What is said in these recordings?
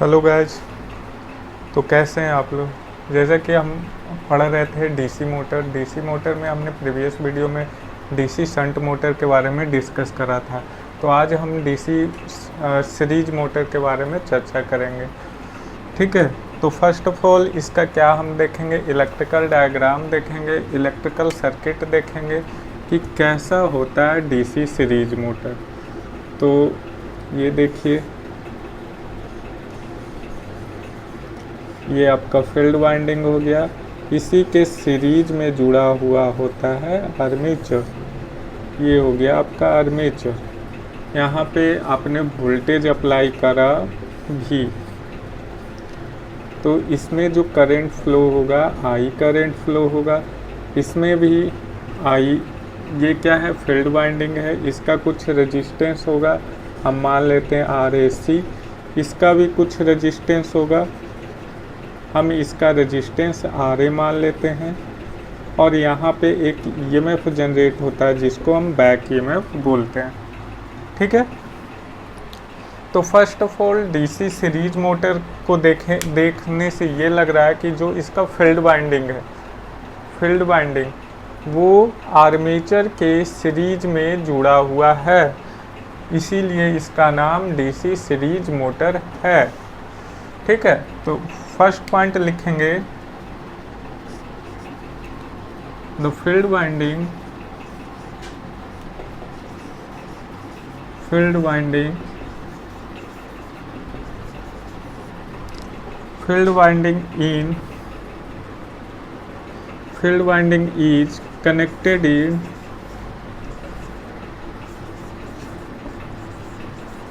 Hello guys. तो कैसे हैं आप लोग। जैसा कि हम पढ़ रहे थे डीसी मोटर में हमने प्रीवियस वीडियो में डीसी शंट मोटर के बारे में डिस्कस करा था। तो आज हम डीसी सीरीज मोटर के बारे में चर्चा करेंगे। ठीक है, तो फर्स्ट ऑफ ऑल इसका क्या हम देखेंगे, इलेक्ट्रिकल डायग्राम देखेंगे, इलेक्ट्रिकल सर्किट देखेंगे कि कैसा होता है डीसी सीरीज मोटर। तो ये देखिए, ये आपका फील्ड वाइंडिंग हो गया, इसी के सीरीज में जुड़ा हुआ होता है आर्मेचर। ये हो गया आपका आर्मेचर। यहाँ पे आपने वोल्टेज अप्लाई करा भी, तो इसमें जो करंट फ्लो होगा आई करंट फ्लो होगा, इसमें भी आई। ये क्या है, फील्ड वाइंडिंग है, इसका कुछ रेजिस्टेंस होगा, हम मान लेते हैं RAC। इसका भी कुछ रेजिस्टेंस होगा, हम इसका रेजिस्टेंस RA मान लेते हैं। और यहाँ पे एक EMF जनरेट होता है जिसको हम बैक EMF बोलते हैं। ठीक है, तो first of all DC series motor को देखने से ये लग रहा है कि जो इसका फील्ड वाइंडिंग है, फील्ड वाइंडिंग वो आर्मेचर के सीरीज में जुड़ा हुआ है, इसीलिए इसका नाम डीसी सीरीज मोटर है। ठीक है, तो फर्स्ट पॉइंट लिखेंगे, the field winding is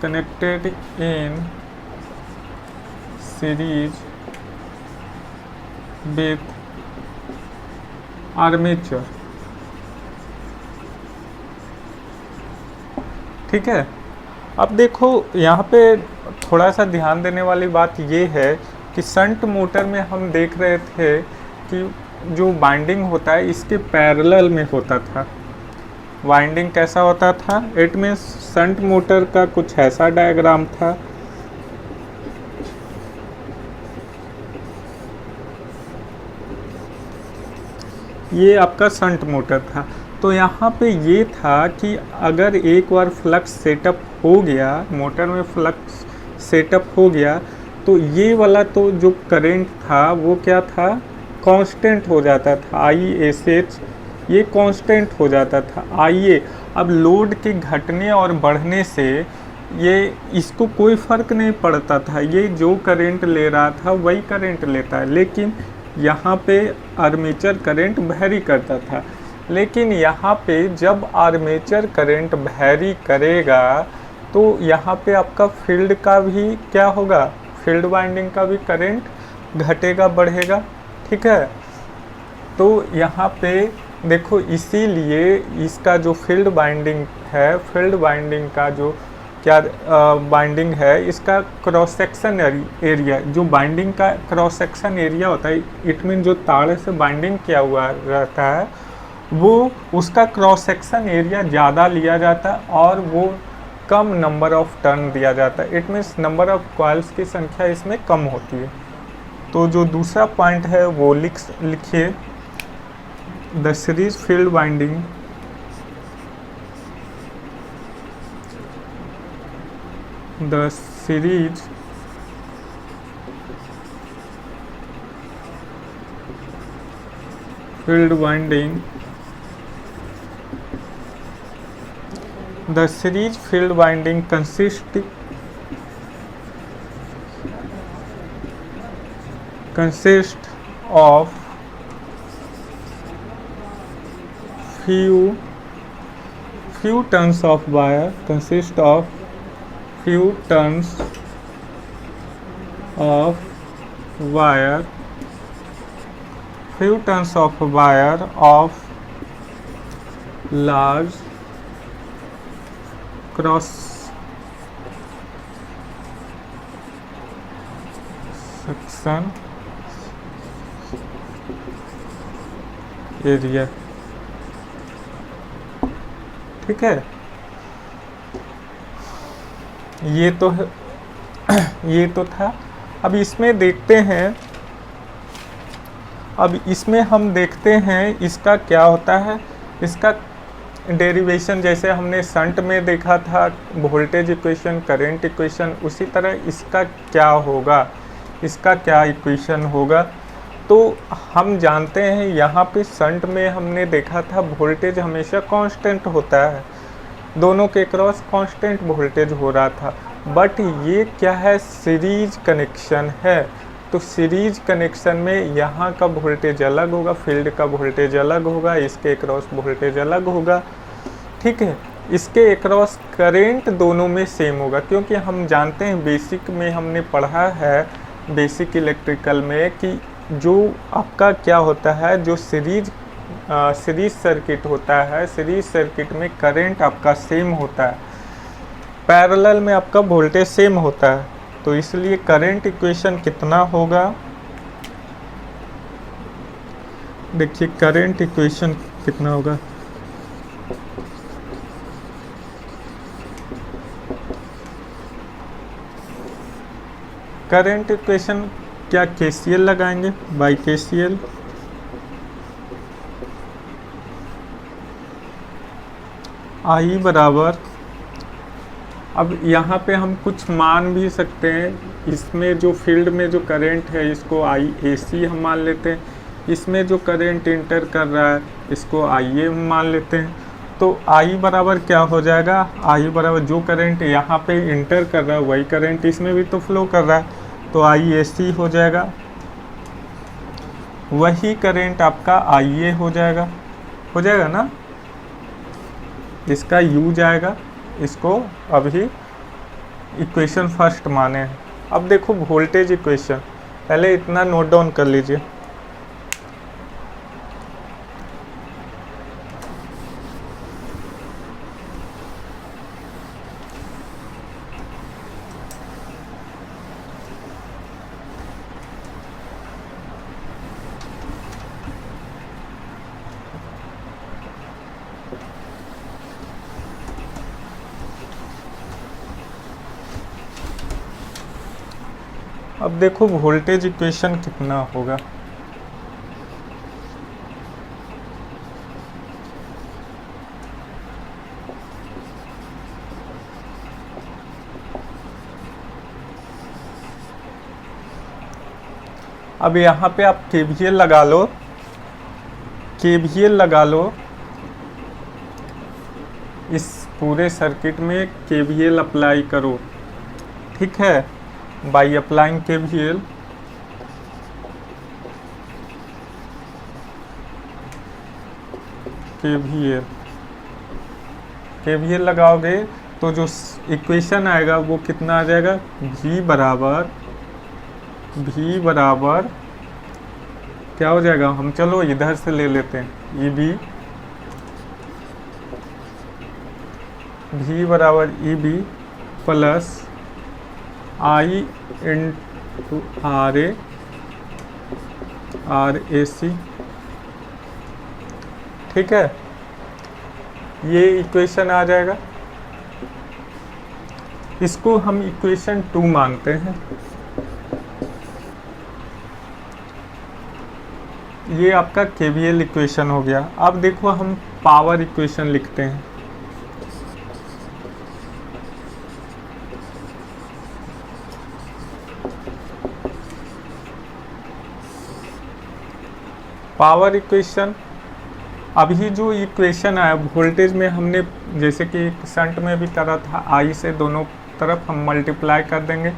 connected in series with armature. ठीक है, अब देखो यहाँ पे थोड़ा सा ध्यान देने वाली बात ये है कि शंट मोटर में हम देख रहे थे कि जो वाइंडिंग होता है इसके पैरेलल में होता था। वाइंडिंग कैसा होता था, इट मीन्स शंट मोटर का कुछ ऐसा डायग्राम था। ये आपका शंट मोटर था। तो यहाँ पे ये था कि अगर एक बार फ्लक्स सेटअप हो गया, मोटर में फ्लक्स सेटअप हो गया, तो ये वाला तो जो करंट था वो क्या था, कांस्टेंट हो जाता था। ISH ये कांस्टेंट हो जाता था। आइए, अब लोड के घटने और बढ़ने से ये इसको कोई फ़र्क नहीं पड़ता था, ये जो करंट ले रहा था वही करंट लेता है। लेकिन यहाँ पे आर्मेचर करंट वैरी करता था। लेकिन यहाँ पे जब आर्मेचर करंट वैरी करेगा तो यहाँ पे आपका फील्ड का भी क्या होगा, फील्ड वाइंडिंग का भी करंट घटेगा, बढ़ेगा। ठीक है, तो यहाँ पे देखो, इसीलिए इसका जो फील्ड वाइंडिंग है, फील्ड वाइंडिंग का जो क्या बाइंडिंग है, इसका क्रॉस सेक्शन एरिया, जो बाइंडिंग का क्रॉस सेक्शन एरिया होता है, इट मीन जो तार से बाइंडिंग किया हुआ रहता है वो उसका क्रॉस सेक्शन एरिया ज़्यादा लिया जाता है और वो कम नंबर ऑफ टर्न दिया जाता है। It means number of coils की संख्या इसमें कम होती है। तो जो दूसरा पॉइंट है वो लिखिए, the series field winding the series field winding consists of few turns of wire, few turns of wire of large cross section area. ठीक है, ये तो था। अब इसमें देखते हैं, अब इसमें हम देखते हैं इसका क्या होता है, इसका डेरिवेशन जैसे हमने शंट में देखा था वोल्टेज इक्वेशन, करंट इक्वेशन, उसी तरह इसका क्या होगा, इसका क्या इक्वेशन होगा। तो हम जानते हैं यहाँ पे शंट में हमने देखा था वोल्टेज हमेशा कांस्टेंट होता है, दोनों के क्रॉस कांस्टेंट वोल्टेज हो रहा था। बट ये क्या है, सीरीज कनेक्शन है, तो सीरीज कनेक्शन में यहाँ का वोल्टेज अलग होगा, फील्ड का वोल्टेज अलग होगा, इसके क्रॉस वोल्टेज अलग होगा, ठीक है। इसके अक्रॉस करेंट दोनों में सेम होगा, क्योंकि हम जानते हैं बेसिक में हमने पढ़ा है, बेसिक इलेक्ट्रिकल में, कि जो आपका क्या होता है, जो सीरीज सर्किट होता है, सीरीज सर्किट में करंट आपका सेम होता है, पैरेलल में आपका वोल्टेज सेम होता है। तो इसलिए करंट इक्वेशन कितना होगा, देखिए करंट इक्वेशन कितना होगा, करंट इक्वेशन क्या KCL लगाएंगे, बाई KCL I बराबर, अब यहाँ पे हम कुछ मान भी सकते हैं, इसमें जो फील्ड में जो करंट है इसको IAC हम मान लेते हैं, इसमें जो करंट इंटर कर रहा है इसको IA हम मान लेते हैं। तो I बराबर क्या हो जाएगा, I बराबर जो करंट यहाँ पे इंटर कर रहा है वही करंट इसमें भी तो फ्लो कर रहा है, तो IAC हो जाएगा, वही करंट आपका IA हो जाएगा ना, इसका U जाएगा, इसको अभी इक्वेशन फर्स्ट माने हैं। अब देखो वोल्टेज इक्वेशन, पहले इतना नोट डाउन कर लीजिए, अब देखो वोल्टेज इक्वेशन कितना होगा, अब यहाँ पे आप KVL लगा लो, KVL लगा लो, इस पूरे सर्किट में KVL अप्लाई करो, ठीक है। बाई अप्लाइंग KVL, KVL लगाओगे तो जो इक्वेशन आएगा वो कितना आ जाएगा, V बराबर क्या हो जाएगा, हम चलो इधर से ले लेते हैं, V बराबर EB plus I into RAC, ठीक है, ये इक्वेशन आ जाएगा। इसको हम इक्वेशन 2 मानते हैं, ये आपका KVL इक्वेशन हो गया। अब देखो हम पावर इक्वेशन लिखते हैं, पावर इक्वेशन, अभी जो इक्वेशन आया वोल्टेज में हमने जैसे कि शंट में भी करा था, I से दोनों तरफ हम मल्टीप्लाई कर देंगे,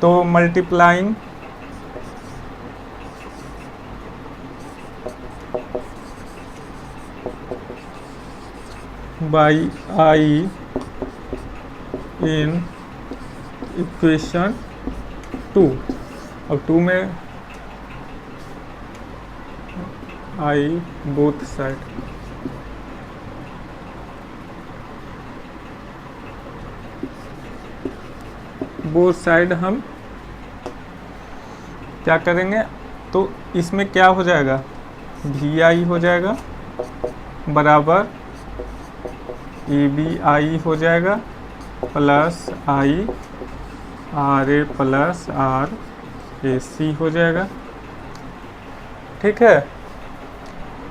तो multiplying by I in equation 2, अब 2 में I both side, both side हम क्या करेंगे, तो इसमें क्या हो जाएगा, VI हो जाएगा बराबर EBI हो जाएगा plus I RA plus AC हो जाएगा। ठीक है।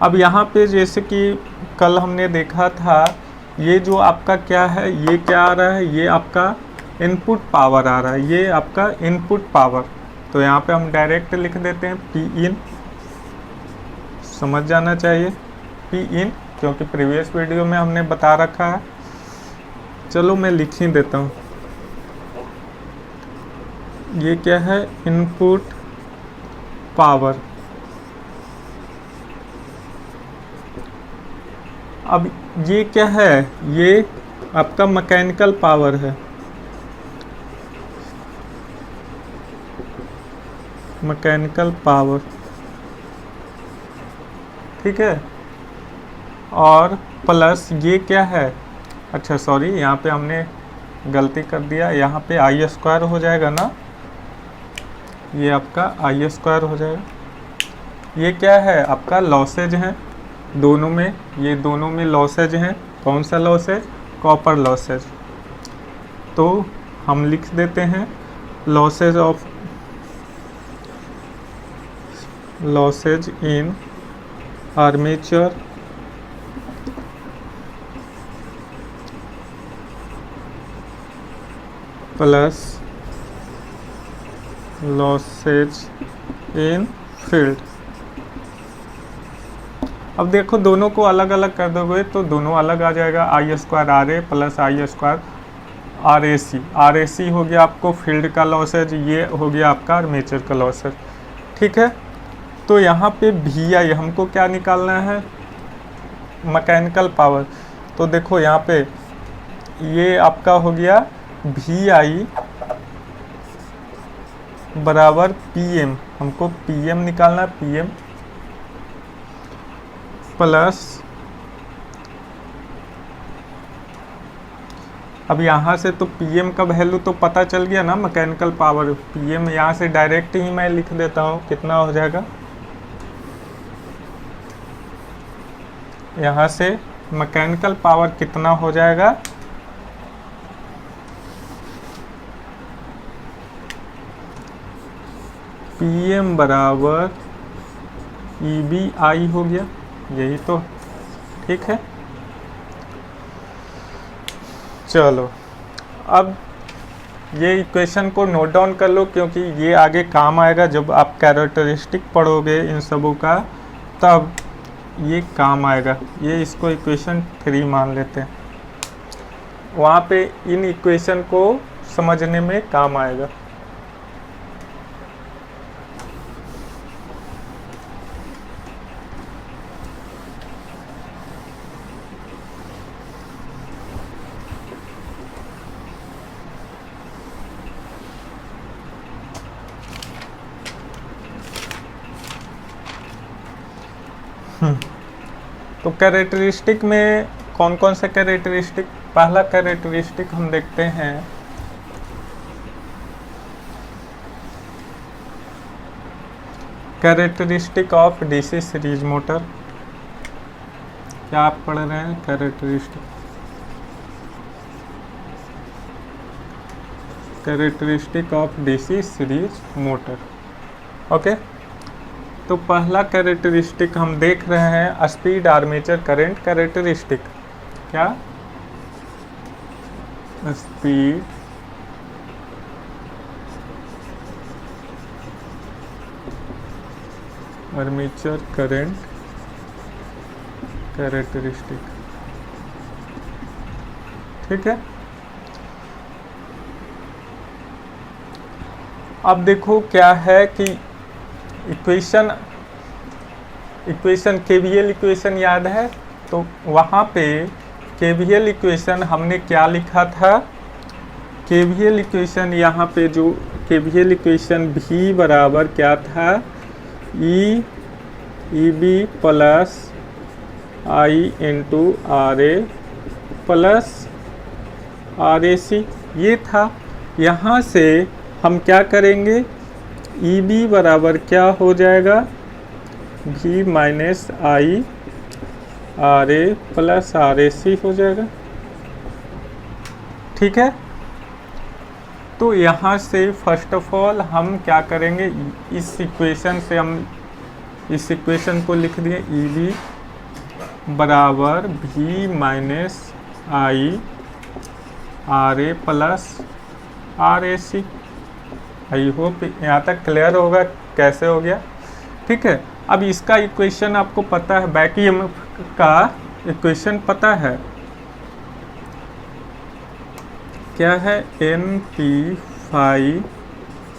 अब यहाँ पे जैसे कि कल हमने देखा था, ये जो आपका क्या है, ये क्या आ रहा है, ये आपका इनपुट पावर आ रहा है, ये आपका इनपुट पावर। तो यहाँ पे हम डायरेक्ट लिख देते हैं P in, समझ जाना चाहिए P in, क्योंकि प्रीवियस वीडियो में हमने बता रखा है। चलो मैं लिख ही देता हूँ। ये क्या है, इनपुट पावर। अब ये क्या है, ये आपका मैकेनिकल पावर है, मैकेनिकल पावर। ठीक है। और प्लस ये क्या है, अच्छा सॉरी, यहाँ पे हमने गलती कर दिया, यहाँ पे आई स्क्वायर हो जाएगा ना, ये आपका आई स्क्वायर हो जाएगा। ये क्या है, आपका लॉसेज है दोनों में, ये दोनों में लॉसेज हैं। कौन सा लॉसेज, कॉपर लॉसेज। तो हम लिख देते हैं losses of, losses in armature plus losses in field. अब देखो दोनों को अलग अलग कर दोगे तो दोनों अलग आ जाएगा, I square R A plus I square R A C. R A C हो गया आपको फील्ड का लॉसेज, ये हो गया आपका आर्मेचर का लॉसेज। ठीक है। तो यहाँ पे वी आई हमको क्या निकालना है, मैकेनिकल पावर। तो देखो यहाँ पे ये आपका हो गया वी आई बराबर पी एम, हमको पी एम निकालना है, पी एम प्लस, अब यहाँ से तो पीएम का वैल्यू तो पता चल गया ना, मैकेनिकल पावर पीएम, यहाँ से डायरेक्ट ही मैं लिख देता हूँ, कितना हो जाएगा, यहाँ से मैकेनिकल पावर कितना हो जाएगा, पीएम बराबर EBI हो गया, यही तो। ठीक है। चलो अब ये इक्वेशन को नोट डाउन कर लो, क्योंकि ये आगे काम आएगा जब आप कैरेक्टरिस्टिक पढ़ोगे इन सबों का, तब ये काम आएगा। ये इसको इक्वेशन 3 मान लेते हैं, वहाँ पे इन इक्वेशन को समझने में काम आएगा। तो कैरेक्टरिस्टिक में कौन कौन से कैरेक्टरिस्टिक, पहला कैरेक्टरिस्टिक हम देखते हैं, characteristic of DC series motor. क्या आप पढ़ रहे हैं, characteristic of DC series motor. Okay. तो पहला कैरेक्टरिस्टिक हम देख रहे हैं स्पीड आर्मेचर करंट कैरेक्टरिस्टिक। क्या, स्पीड आर्मेचर करंट कैरेक्टरिस्टिक। ठीक है। अब देखो क्या है कि इक्वेशन केवीएल इक्वेशन याद है, तो वहाँ पे केवीएल इक्वेशन हमने क्या लिखा था, केवीएल इक्वेशन यहाँ पे जो केवीएल इक्वेशन भी बराबर क्या था, E B plus I into R A plus R A C, ये था। यहाँ से हम क्या करेंगे, ई बी बराबर क्या हो जाएगा, V minus I R A plus R A C हो जाएगा। ठीक है। तो यहाँ से फर्स्ट ऑफ ऑल हम क्या करेंगे, इस इक्वेशन से हम इस इक्वेशन को लिख दिए ई वी बराबर भी minus I R A plus R A C. I hope यहाँ तक क्लियर होगा कैसे हो गया। ठीक है, अब इसका इक्वेशन आपको पता है, बैक ईएमएफ का इक्वेशन पता है क्या है, N P phi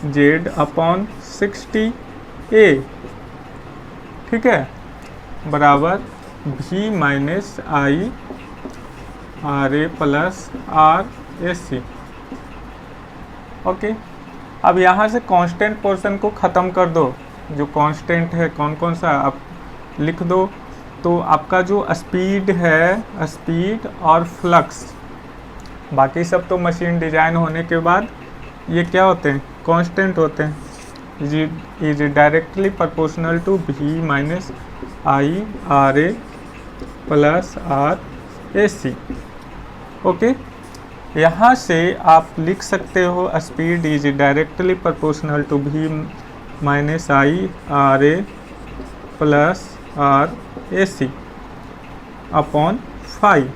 Z upon 60 A. ठीक है, बराबर भी minus I R A plus R A C. Okay, अब यहाँ से कांस्टेंट पोर्शन को ख़त्म कर दो। जो कांस्टेंट है कौन कौन सा आप लिख दो। तो आपका जो स्पीड है, स्पीड और फ्लक्स, बाकी सब तो मशीन डिजाइन होने के बाद ये क्या होते हैं, कांस्टेंट होते हैं। Is directly proportional to V minus I R A plus R A C. Okay, यहाँ से आप लिख सकते हो speed is directly proportional to V minus I R A plus R A C upon 5।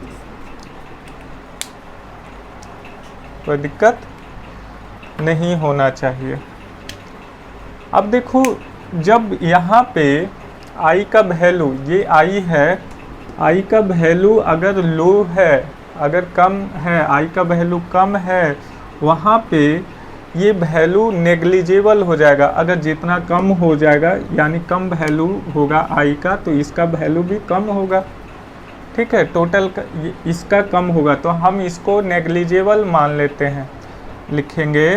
कोई दिक्कत नहीं होना चाहिए। अब देखो, जब यहाँ पे आई का वैल्यू, ये आई है, आई का वैल्यू अगर लो है, अगर कम है, आई का वैल्यू कम है, वहाँ पे ये वैल्यू नेग्लिजिबल हो जाएगा। अगर जितना कम हो जाएगा यानी कम वैल्यू होगा आई का, तो इसका वैल्यू भी कम होगा। ठीक है, टोटल का इसका कम होगा, तो हम इसको नेग्लिजिबल मान लेते हैं। लिखेंगे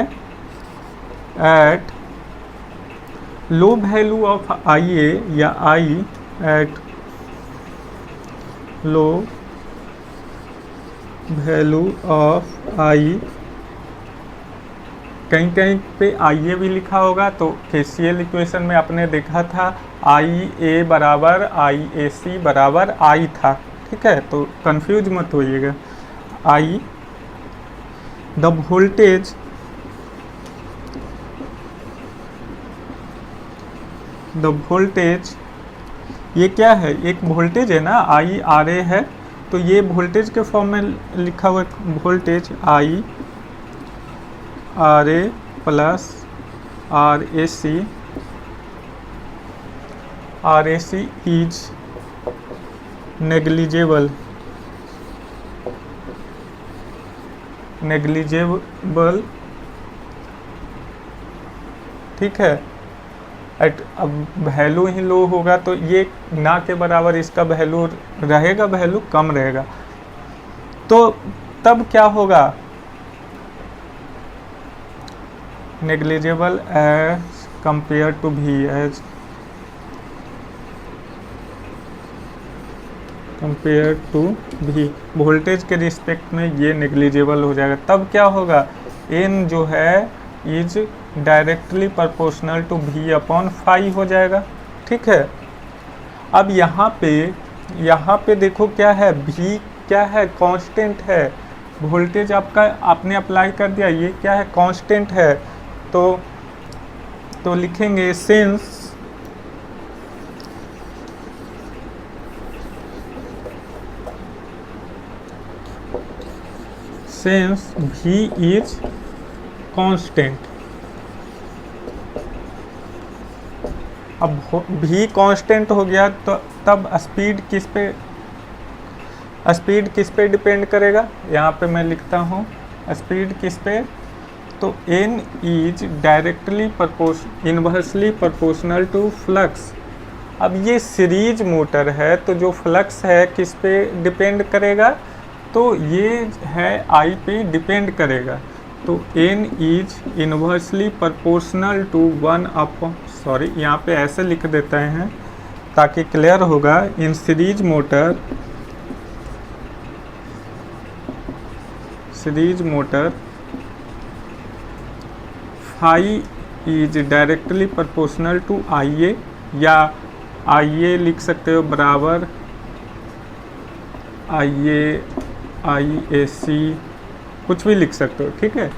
at low value of I A या आई एट लो वैल्यू ऑफ आई, कहीं कहीं पे आई ए भी लिखा होगा। तो केसीएल इक्वेशन में आपने देखा था आई ए बराबर आई ए सी बराबर आई था। ठीक है, तो कंफ्यूज मत होइएगा। आई द वोल्टेज, ये क्या है, एक वोल्टेज है ना, आई आर ए है, तो ये वोल्टेज के फॉर्म में लिखा हुआ voltage I R A plus R A C is negligible ठीक है। अब वैल्यू ही लो होगा तो ये ना के बराबर इसका वैल्यू रहेगा, वैल्यू कम रहेगा। तो तब क्या होगा, नेग्लिजिबल एज कंपेयर टू भी, एज कंपेयर टू भी, वोल्टेज के रिस्पेक्ट में ये नेग्लिजिबल हो जाएगा। तब क्या होगा, एन जो है इज डायरेक्टली प्रोपोर्शनल टू भी अपॉन 5 हो जाएगा। ठीक है, अब यहाँ पे देखो क्या है, भी क्या है, कांस्टेंट है। वोल्टेज आपका आपने अप्लाई कर दिया, ये क्या है, कांस्टेंट है। तो लिखेंगे सिंस भी इज कांस्टेंट। अब भी कांस्टेंट हो गया तो तब स्पीड किस पे डिपेंड करेगा, यहाँ पे मैं लिखता हूँ स्पीड किस पे, तो n is directly inversely proportional to flux. अब ये सीरीज मोटर है, तो जो फ्लक्स है किस पे डिपेंड करेगा, तो ये है आई पे डिपेंड करेगा। तो n is inversely proportional to 1 upon, sorry यहाँ पे ऐसे लिख देते हैं ताकि क्लियर होगा। In series motor phi is directly proportional to I A, या आई ए लिख सकते हो बराबर आई ए सी, कुछ भी लिख सकते हो। ठीक है,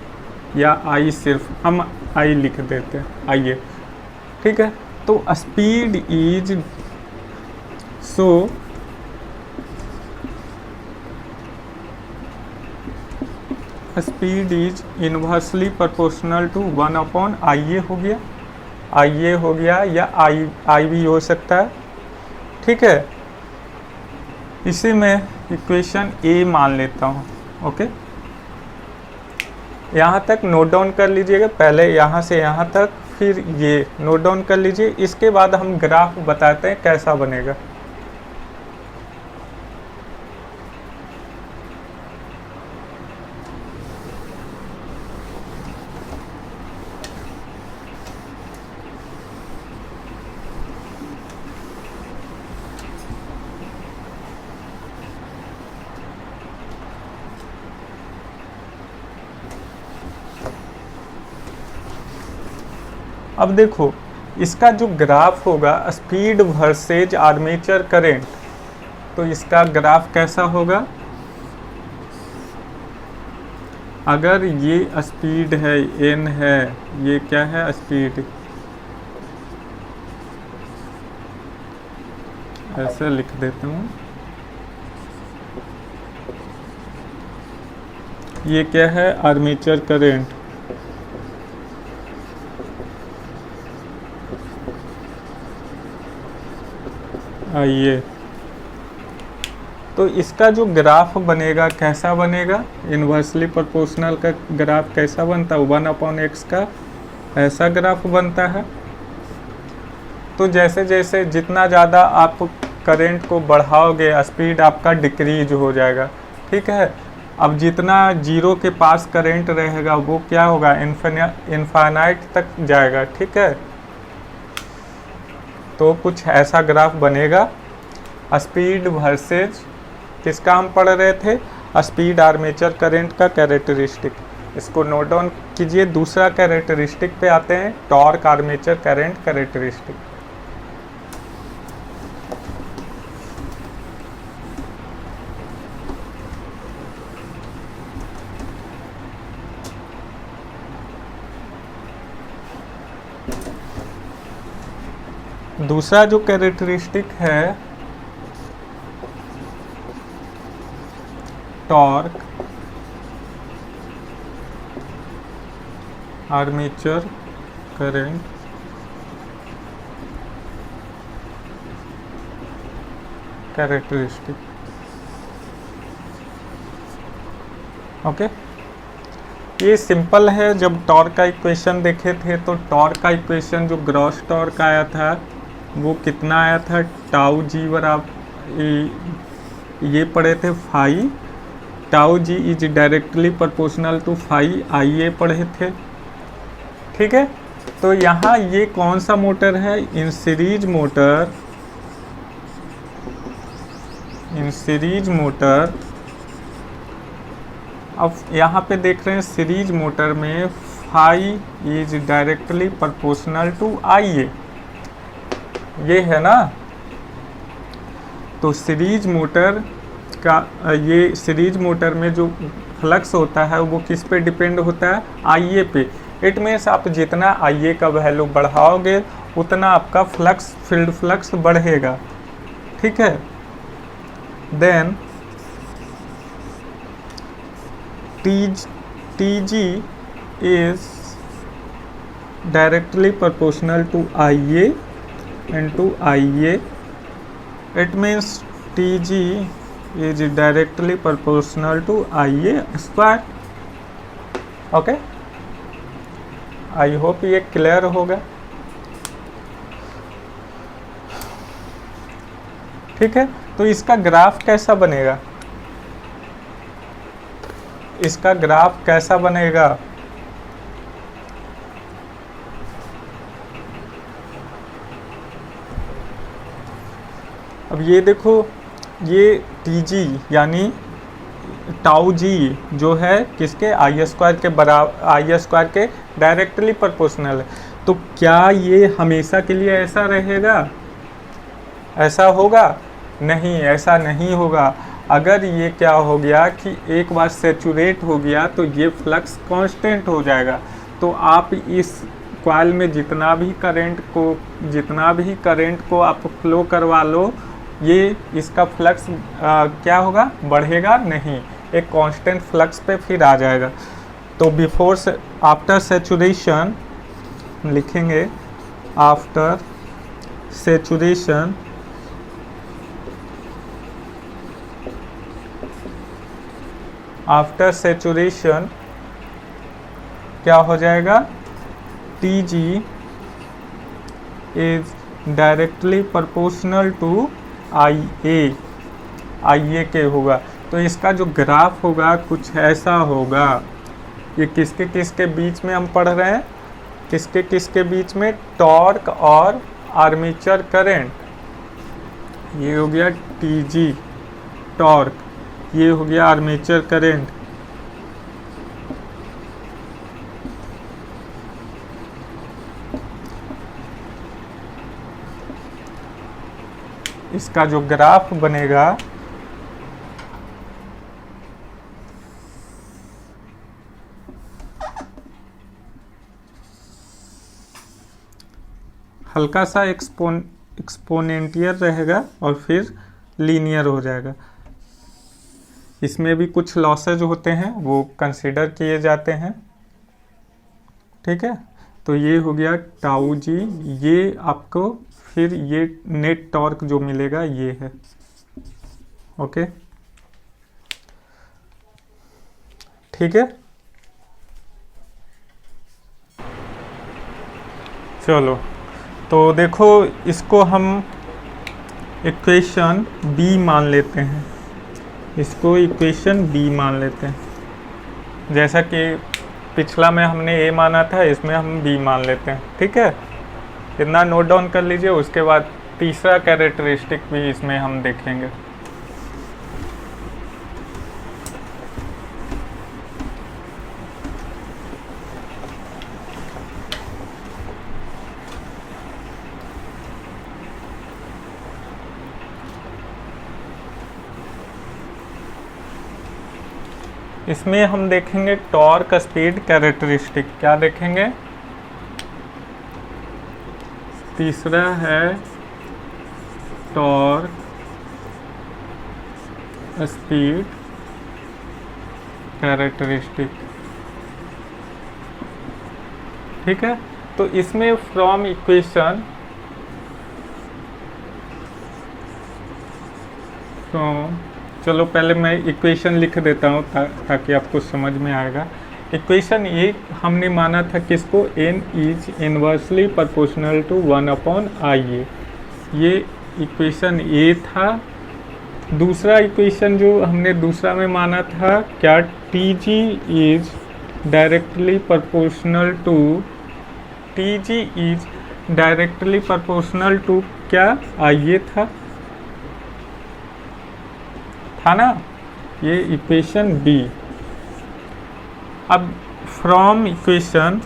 या आई, सिर्फ हम आई लिख देते हैं, आइए, ठीक है। तो speed is so speed is inversely proportional to 1 I A हो गया, आई ए हो गया, या आई भी हो सकता है, ठीक है। इसे मैं इक्वेशन ए मान लेता हूँ, ओके। यहाँ तक नोट डाउन कर लीजिएगा, पहले यहाँ से यहाँ तक, फिर ये नोट डाउन कर लीजिए। इसके बाद हम ग्राफ बताते हैं कैसा बनेगा। अब देखो, इसका जो ग्राफ होगा स्पीड वर्सेज आर्मेचर करंट, तो इसका ग्राफ कैसा होगा? अगर ये स्पीड है, n है, ये क्या है स्पीड, ऐसे लिख देता हूँ, ये क्या है आर्मेचर करंट, आइए। तो इसका जो ग्राफ बनेगा कैसा बनेगा? इन्वर्सली प्रोपोर्शनल का ग्राफ कैसा बनता है? 1/x का ऐसा ग्राफ बनता है। तो जैसे जैसे जितना ज़्यादा आप करंट को बढ़ाओगे स्पीड आपका डिक्रीज हो जाएगा, ठीक है। अब जितना जीरो के पास करंट रहेगा वो क्या होगा, इनफाइनाइट तक जाएगा, ठीक है। तो कुछ ऐसा ग्राफ बनेगा। स्पीड वर्सेज किसका हम पढ़ रहे थे? स्पीड आर्मेचर करंट का कैरेक्टरिस्टिक। इसको नोट डाउन कीजिए। दूसरा कैरेक्टरिस्टिक पे आते हैं, टॉर्क आर्मेचर करंट कैरेक्टरिस्टिक। दूसरा जो कैरेक्टरिस्टिक है torque armature current characteristic, okay. ये सिंपल है। जब टॉर्क का इक्वेशन देखे थे तो टॉर्क का इक्वेशन जो ग्रॉस टॉर्क आया था वो कितना आया था, टाउ जी बराबर, ये पढ़े थे phi, tau G is directly proportional to phi I A पढ़े थे, ठीक है। तो यहाँ ये कौन सा मोटर है? In series motor. अब यहाँ पे देख रहे हैं सीरीज मोटर में phi is directly proportional to I A, ये है ना। तो सीरीज मोटर का ये सीरीज मोटर में जो फ्लक्स होता है वो किस पे डिपेंड होता है? आई ए पे। इट मीन्स आप जितना आई ए का वैल्यू बढ़ाओगे उतना आपका फ्लक्स, फील्ड फ्लक्स बढ़ेगा, ठीक है। Then T G is directly proportional to I A into IA. It means TG is directly proportional to IA square. Okay, I hope ये क्लियर होगा, ठीक है। तो इसका ग्राफ कैसा बनेगा? इसका ग्राफ कैसा बनेगा? अब ये देखो, ये टी जी यानी टाउ जी जो है किसके, आई स्क्वायर के बराबर, आई स्क्वायर के डायरेक्टली प्रोपोर्शनल है। तो क्या ये हमेशा के लिए ऐसा रहेगा? ऐसा होगा? नहीं, ऐसा नहीं होगा। अगर ये क्या हो गया कि एक बार सेचुरेट हो गया तो ये फ्लक्स कांस्टेंट हो जाएगा। तो आप इस कॉइल में जितना भी करंट को आप फ्लो करवा लो, ये इसका फ्लक्स क्या होगा, बढ़ेगा नहीं, एक कांस्टेंट फ्लक्स पे फिर आ जाएगा। तो आफ्टर सेचुरेशन लिखेंगे, आफ्टर सेचुरेशन क्या हो जाएगा, Tg is directly proportional to IA के होगा। तो इसका जो ग्राफ होगा कुछ ऐसा होगा। ये किसके किसके बीच में हम पढ़ रहे हैं, किसके किसके बीच में, टॉर्क और आर्मेचर करंट। ये हो गया Tg टॉर्क, ये हो गया आर्मेचर करंट। इसका जो ग्राफ बनेगा हल्का सा एक्सपोनेंटियल रहेगा और फिर लीनियर हो जाएगा। इसमें भी कुछ लॉसेज होते हैं, वो कंसीडर किए जाते हैं। ठीक है, तो ये हो गया टाउ जी। ये आपको फिर ये नेट टॉर्क जो मिलेगा ये है। ओके, ठीक है, चलो तो देखो इसको हम इक्वेशन बी मान लेते हैं, इसको इक्वेशन बी मान लेते हैं। जैसा कि पिछला में हमने ए माना था, इसमें हम बी मान लेते हैं। ठीक है, इतना नोट डाउन कर लीजिए। उसके बाद तीसरा कैरेक्टरिस्टिक भी इसमें हम देखेंगे। इसमें हम देखेंगे टॉर्क स्पीड कैरेक्टरिस्टिक। क्या देखेंगे, तीसरा है टॉर्क स्पीड कैरेक्टरिस्टिक। ठीक है, तो इसमें फ्रॉम इक्वेशन चलो पहले मैं इक्वेशन लिख देता हूँ ताकि आपको समझ में आएगा। इक्वेशन ये हमने माना था किसको, n is inversely proportional to 1/IA। ये इक्वेशन ए था। दूसरा इक्वेशन जो हमने दूसरा में माना था क्या, Tg is directly proportional to क्या, IA था ना, ये इक्वेशन बी। अब from equation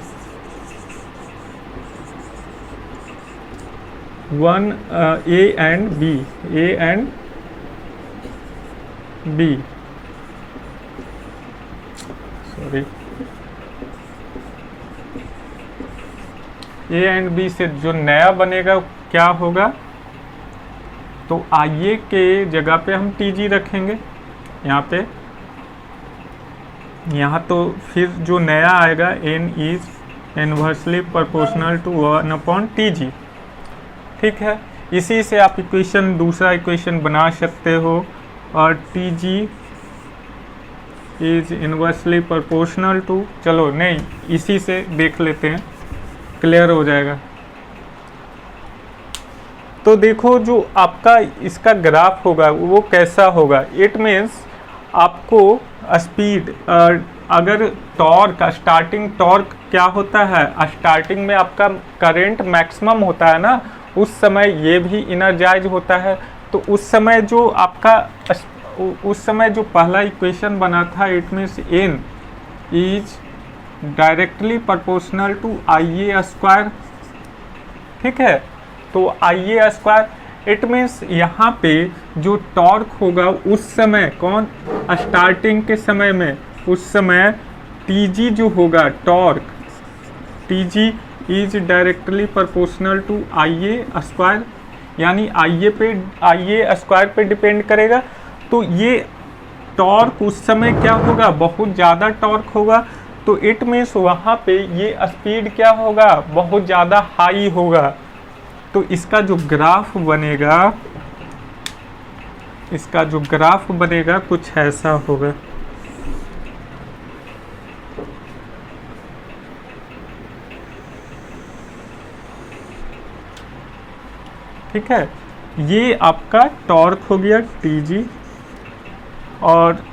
1 A and B sorry A and B से जो नया बनेगा क्या होगा, तो IA के जगह पे हम TG रखेंगे यहाँ पे। यहाँ तो फिर जो नया आएगा n is inversely proportional to 1/TG। ठीक है, इसी से आप इक्वेशन दूसरा इक्वेशन बना सकते हो। और TG is inversely proportional to, चलो नहीं इसी से देख लेते हैं, क्लियर हो जाएगा। तो देखो जो आपका इसका ग्राफ होगा वो कैसा होगा, इट मीन्स आपको स्पीड, अगर टॉर्क, स्टार्टिंग टॉर्क क्या होता है, स्टार्टिंग में आपका करंट मैक्सिमम होता है ना, उस समय ये भी इनर्जाइज होता है। तो उस समय जो पहला इक्वेशन बना था, it means n is directly proportional to IA square. ठीक है, तो IA स्क्वायर इट मीन्स यहाँ पे जो टॉर्क होगा उस समय कौन, स्टार्टिंग के समय में, उस समय टीजी जो होगा torque, TG is directly proportional to I A square, यानी आई ए स्क्वायर पे डिपेंड करेगा। तो ये टॉर्क उस समय क्या होगा, बहुत ज़्यादा टॉर्क होगा, तो इट मीन्स वहाँ पे ये स्पीड क्या होगा, बहुत ज़्यादा हाई होगा। तो इसका जो ग्राफ बनेगा, इसका जो ग्राफ बनेगा कुछ ऐसा होगा। ठीक है, ये आपका टॉर्क हो गया टीजी और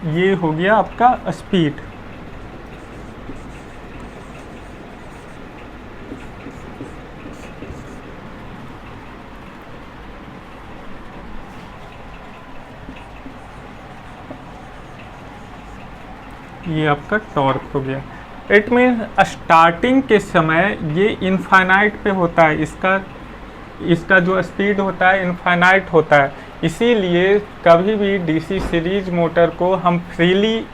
ये हो गया आपका स्पीड। ये आपका टॉर्क हो गया। इट मीन स्टार्टिंग के समय ये इनफाइनाइट पे होता है, इसका जो स्पीड होता है इनफाइनाइट होता है, इसीलिए कभी भी डीसी सीरीज मोटर को हम फ्रीली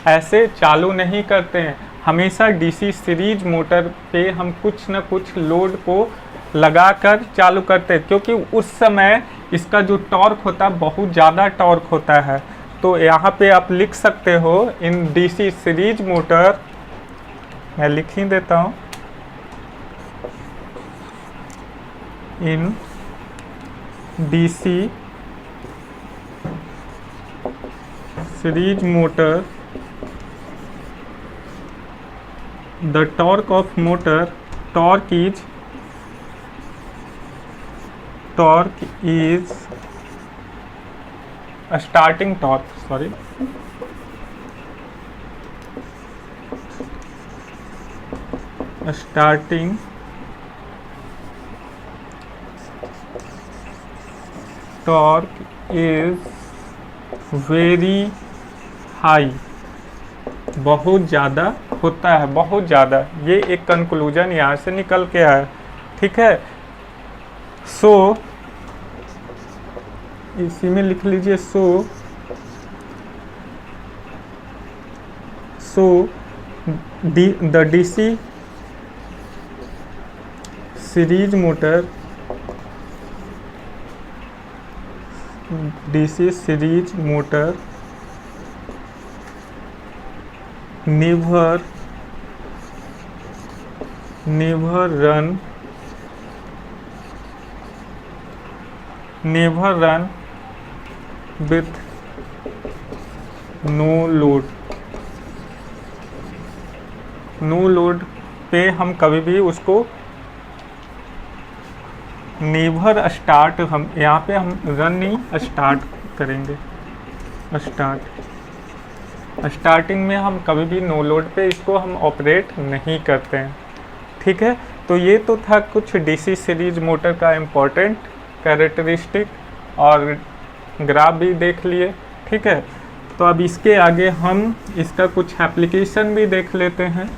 ऐसे चालू नहीं करते हैं। हमेशा डीसी सीरीज मोटर पे हम कुछ न कुछ लोड को लगाकर चालू करते हैं, क्योंकि उस समय इसका जो टॉर्क होता है बहुत ज़्यादा टॉर्क होता है। तो यहाँ पे आप लिख सकते हो इन डीसी सीरीज मोटर, मैं लिख ही देता हूँ, in DC series motor the torque of motor, torque is starting torque, sorry, starting torque is very high, बहुत ज़्यादा होता है, बहुत ज़्यादा। ये एक कंक्लूजन यहाँ से निकल के आया। ठीक है, सो इसी में लिख लीजिए, the DC series motor, DC series motor never run with no load पे हम कभी भी उसको नेवर स्टार्ट, हम यहाँ पे हम रन नहीं स्टार्ट करेंगे, स्टार्टिंग में हम कभी भी नो लोड पे इसको हम ऑपरेट नहीं करते हैं। ठीक है, तो ये तो था कुछ डीसी सीरीज मोटर का इम्पोर्टेंट कैरेक्टरिस्टिक और ग्राफ भी देख लिए। ठीक है, तो अब इसके आगे हम इसका कुछ एप्लीकेशन भी देख लेते हैं,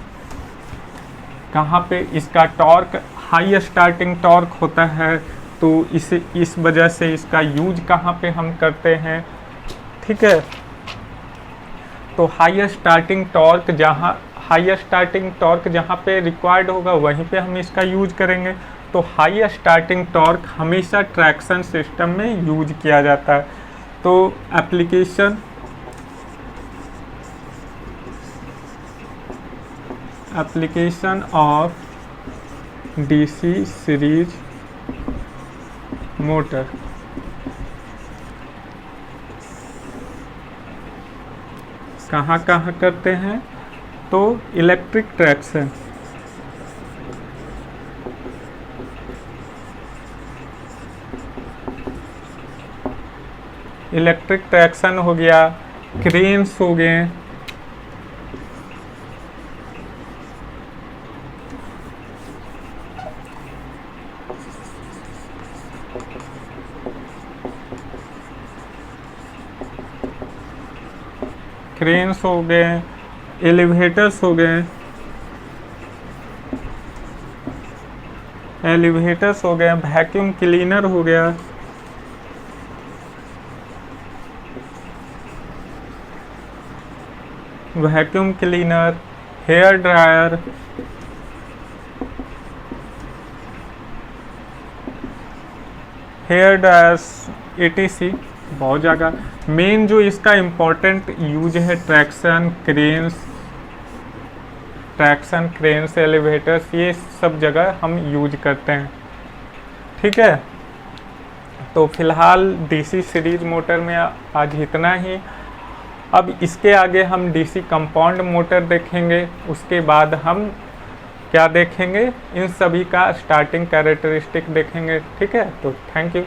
कहाँ पे इसका टॉर्क हाई स्टार्टिंग टॉर्क होता है, तो इस वजह से इसका यूज कहाँ पे हम करते हैं। ठीक है, तो हाई स्टार्टिंग टॉर्क जहाँ पे रिक्वायर्ड होगा वहीं पे हम इसका यूज करेंगे। तो हाई स्टार्टिंग टॉर्क हमेशा ट्रैक्शन सिस्टम में यूज किया जाता है। तो application of DC series motor, कहाँ कहाँ करते हैं, तो इलेक्ट्रिक ट्रैक्शन, हो गया, क्रेन्स हो गए, एलिवेटर्स हो गए, वैक्यूम क्लीनर हो गया, vacuum cleaner, hair dryer, etc, बहुत जगह। मेन जो इसका इम्पोर्टेंट यूज है ट्रैक्शन क्रेन्स, एलिवेटर्स, ये सब जगह हम यूज करते हैं। ठीक है, तो फिलहाल डीसी सीरीज मोटर में आज इतना ही। अब इसके आगे हम डीसी कंपाउंड मोटर देखेंगे, उसके बाद हम क्या देखेंगे, इन सभी का स्टार्टिंग कैरेक्टरिस्टिक देखेंगे। ठीक है, तो थैंक यू।